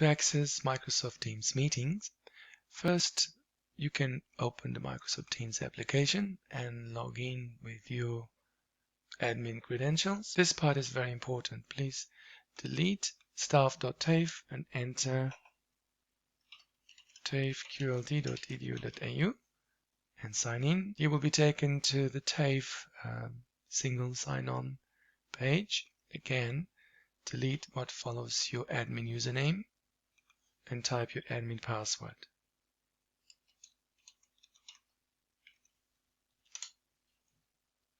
To access Microsoft Teams meetings, first you can open the Microsoft Teams application and log in with your admin credentials. This part is very important. Please delete staff.tafe and enter tafeqld.edu.au and sign in. You will be taken to the TAFE single sign-on page. Again, delete what follows your admin username and type your admin password.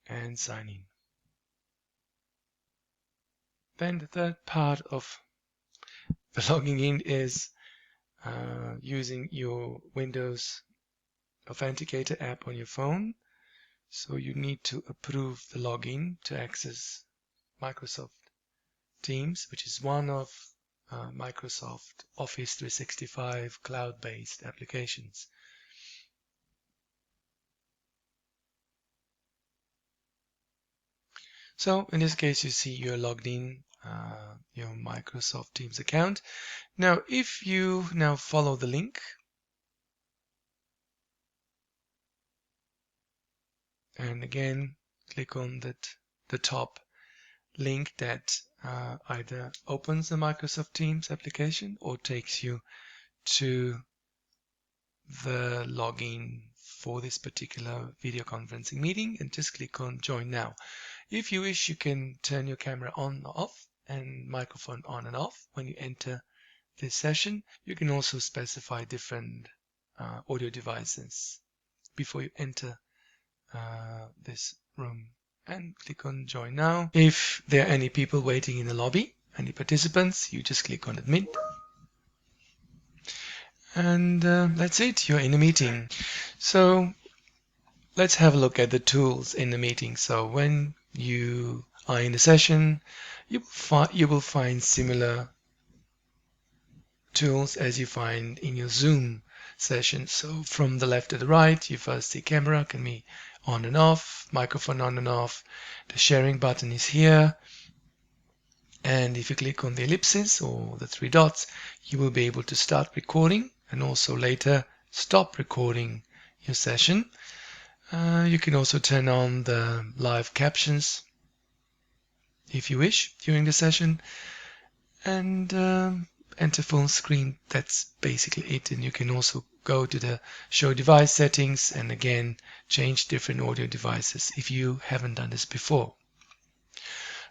And sign in. Then the third part of the logging in is using your Windows Authenticator app on your phone. So you need to approve the login to access Microsoft Teams, which is one of Microsoft Office 365 cloud-based applications. So in this case, you see you're logged in your Microsoft Teams account. Now, if you now follow the link and again click on the top link that either opens the Microsoft Teams application or takes you to the login for this particular video conferencing meeting, and just click on Join Now. If you wish, you can turn your camera on or off and microphone on and off when you enter this session. You can also specify different audio devices before you enter this room, and click on Join Now. If there are any people waiting in the lobby, any participants, you just click on Admit. And that's it, you're in a meeting. So let's have a look at the tools in the meeting. So when you are in the session, you will find similar tools as you find in your Zoom session. So from the left to the right, you first see camera can be on and off, microphone on and off. The sharing button is here. And if you click on the ellipsis or the three dots, you will be able to start recording and also later stop recording your session. You can also turn on the live captions if you wish during the session, and enter full screen. That's basically it. And you can also go to the show device settings and again change different audio devices if you haven't done this before.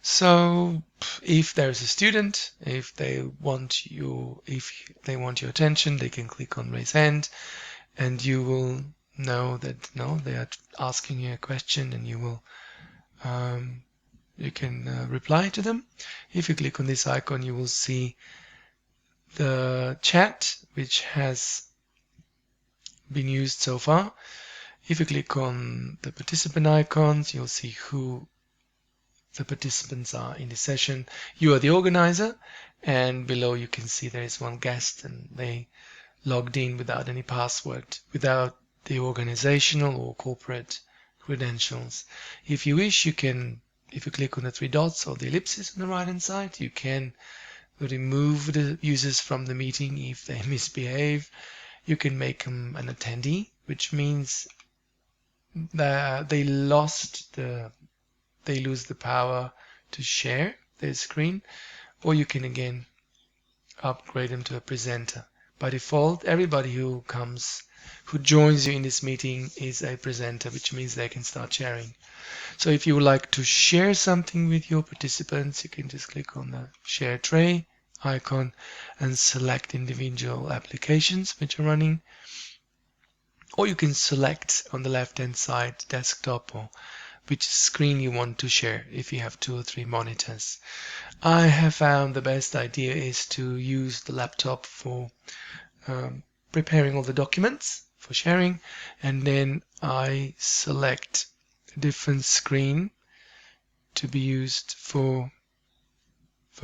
So if there's a student, if they want your attention, they can click on raise hand, and you will know that they are asking you a question, and you can reply to them. If you click on this icon, you will see the chat which has been used so far. If you click on the participant icons, you'll see who the participants are in the session. You are the organizer, and below you can see there is one guest, and they logged in without any password, without the organizational or corporate credentials. If you wish, you can, if you click on the three dots or the ellipsis on the right hand side, you can remove the users from the meeting if they misbehave. You can make them an attendee, which means that they lose the power to share their screen, or you can again upgrade them to a presenter. By default, everybody who joins you in this meeting is a presenter, which means they can start sharing. So if you would like to share something with your participants, you can just click on the share tray icon and select individual applications which are running, or you can select on the left hand side desktop or which screen you want to share if you have 2 or 3 monitors. I have found the best idea is to use the laptop for preparing all the documents for sharing, and then I select a different screen to be used for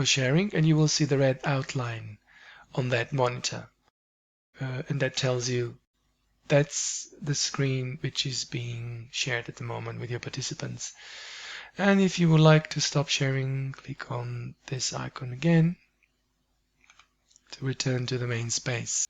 sharing, and you will see the red outline on that monitor, and that tells you that's the screen which is being shared at the moment with your participants. And if you would like to stop sharing, click on this icon again return to the main space.